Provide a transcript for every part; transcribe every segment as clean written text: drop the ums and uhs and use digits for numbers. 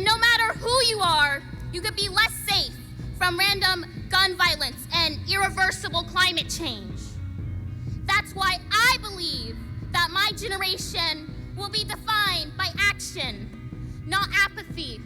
And no matter who you are, you could be less safe from random gun violence and irreversible climate change. That's why I believe that my generation will be defined by action, not apathy.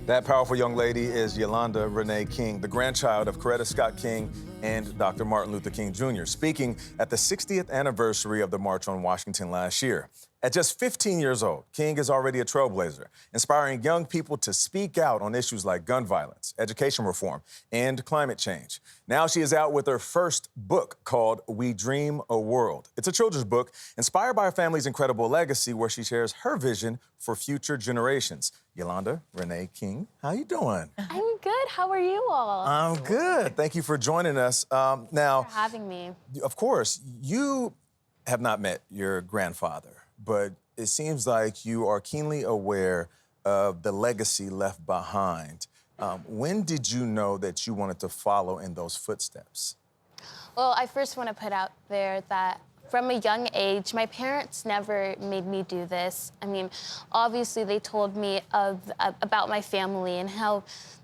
That powerful young lady is Yolanda Renee King, the grandchild of Coretta Scott King and Dr. Martin Luther King Jr., speaking at the 60th anniversary of the March on Washington last year. At just 15 years old, King is already a trailblazer, inspiring young people to speak out on issues like gun violence, education reform, and climate change. Now she is out with her first book called We Dream a World. It's a children's book inspired by her family's incredible legacy, where she shares her vision for future generations. Yolanda Renee King, how you doing? I'm good. How are you all? I'm good. Thank you for joining us. Thanks for having me. Of course, you have not met your grandfather, but it seems like you are keenly aware of the legacy left behind. When did you know that you wanted to follow in those footsteps? Well, I first want to put out there that from a young age, my parents never made me do this. I mean, obviously they told me about my family and how,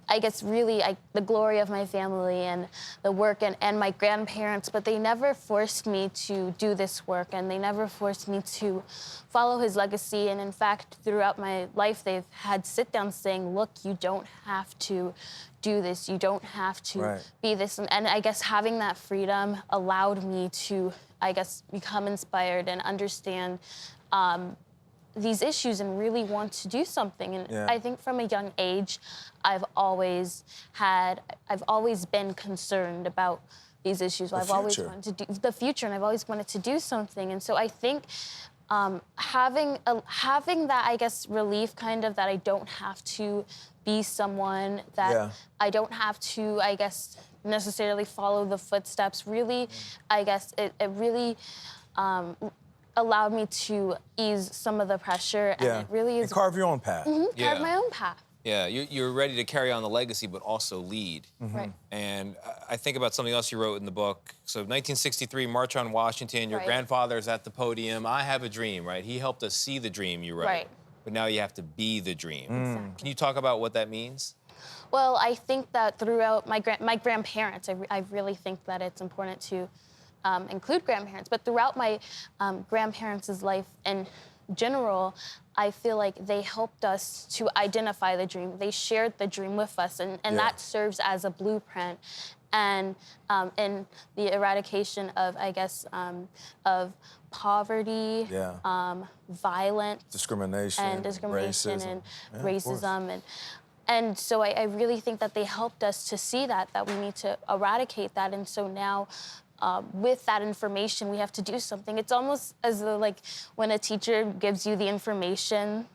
I guess, really the glory of my family and the work and my grandparents, but they never forced me to do this work, and they never forced me to follow his legacy. And in fact, throughout my life, they've had sit-downs saying, look, you don't have to do this. You don't have to be this. And I guess having that freedom allowed me to, I guess, become inspired and understand these issues and really want to do something. And I think from a young age, I've always been concerned about these issues. I've always wanted to do the future, and I've always wanted to do something. And so I think having that, I guess, relief kind of that I don't have to be someone, that I don't have to, I guess, necessarily follow the footsteps, really, I guess, it really allowed me to ease some of the pressure, and it really is... And carve your own path. Carve my own path. Yeah, you're ready to carry on the legacy, but also lead. Right. And I think about something else you wrote in the book. So 1963, March on Washington, your grandfather's at the podium. I have a dream, right? He helped us see the dream, you write. Right. But now you have to be the dream. Exactly. Can you talk about what that means? Well, I think that throughout my grandparents, I really think that it's important to include grandparents, but throughout my grandparents' life in general, I feel like they helped us to identify the dream. They shared the dream with us, and that serves as a blueprint. And in the eradication of, I guess, of poverty, violence, discrimination, and racism. racism. And so I really think that they helped us to see that we need to eradicate that. And so now, with that information, we have to do something. It's almost as though, like, when a teacher gives you the information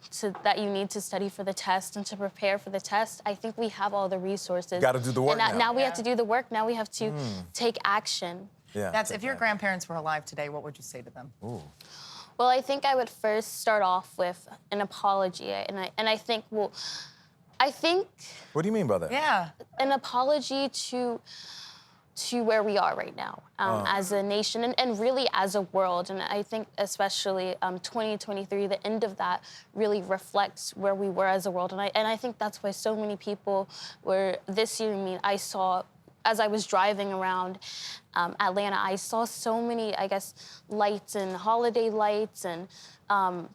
that you need to study for the test and to prepare for the test. I think we have all the resources. Got to do the work now. Now we have to do the work. Now we have to take action. That's if your grandparents were alive today, what would you say to them? Ooh. Well, I think I would first start off with an apology, and I think, well, What do you mean by that? Yeah. An apology to where we are right now as a nation and really as a world. And I think especially 2023, the end of that really reflects where we were as a world. And I think that's why so many people were this year. I mean, I saw, as I was driving around Atlanta, I saw so many, I guess, lights and holiday lights and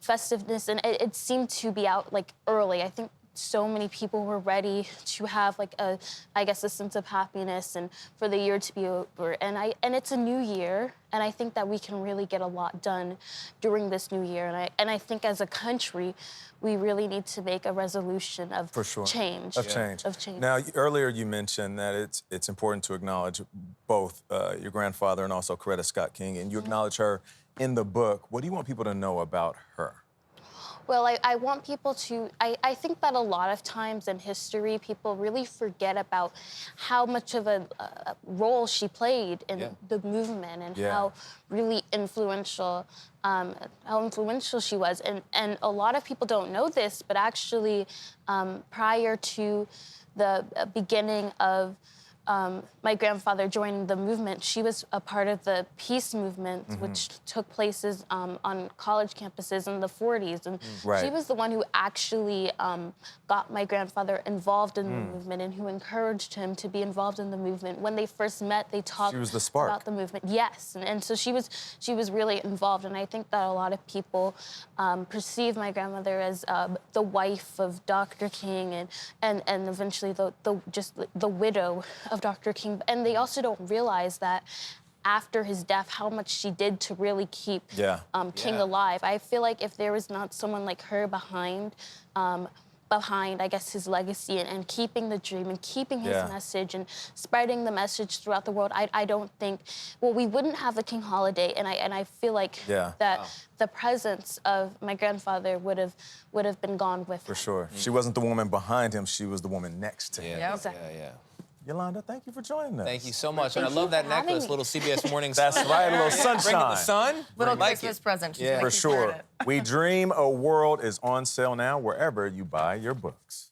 festiveness. And it seemed to be out like early. I think so many people were ready to have like a sense of happiness and for the year to be over. And it's a new year, and I think that we can really get a lot done during this new year. And I think as a country, we really need to make a resolution of change. Of change. Now, earlier you mentioned that it's important to acknowledge both your grandfather and also Coretta Scott King, and you acknowledge her in the book. What do you want people to know about her? Well, I want people to, I think that a lot of times in history, people really forget about how much of a role she played in the movement and how really influential, she was. And a lot of people don't know this, but actually prior to the beginning of my grandfather joined the movement, she was a part of the peace movement, which took places on college campuses in the 40s. And she was the one who actually got my grandfather involved in the movement and who encouraged him to be involved in the movement. When they first met, they talked about the movement. Yes, and so she was really involved. And I think that a lot of people perceive my grandmother as the wife of Dr. King and eventually the widow of Dr. King. And they also don't realize that after his death, how much she did to really keep King alive. I feel like if there was not someone like her behind, I guess, his legacy and keeping the dream and keeping his message and spreading the message throughout the world, I don't think, well, we wouldn't have the King holiday. And I feel like that the presence of my grandfather would have been gone with For sure. She wasn't the woman behind him, she was the woman next to him. Exactly. Yolanda, thank you for joining us. Thank you so much. And I love that necklace, little CBS Mornings. That's right, a little Bring sunshine. the sun. Little Like Christmas it. present. She's Yeah. gonna For keep wearing sure. it. We Dream a World is on sale now wherever you buy your books.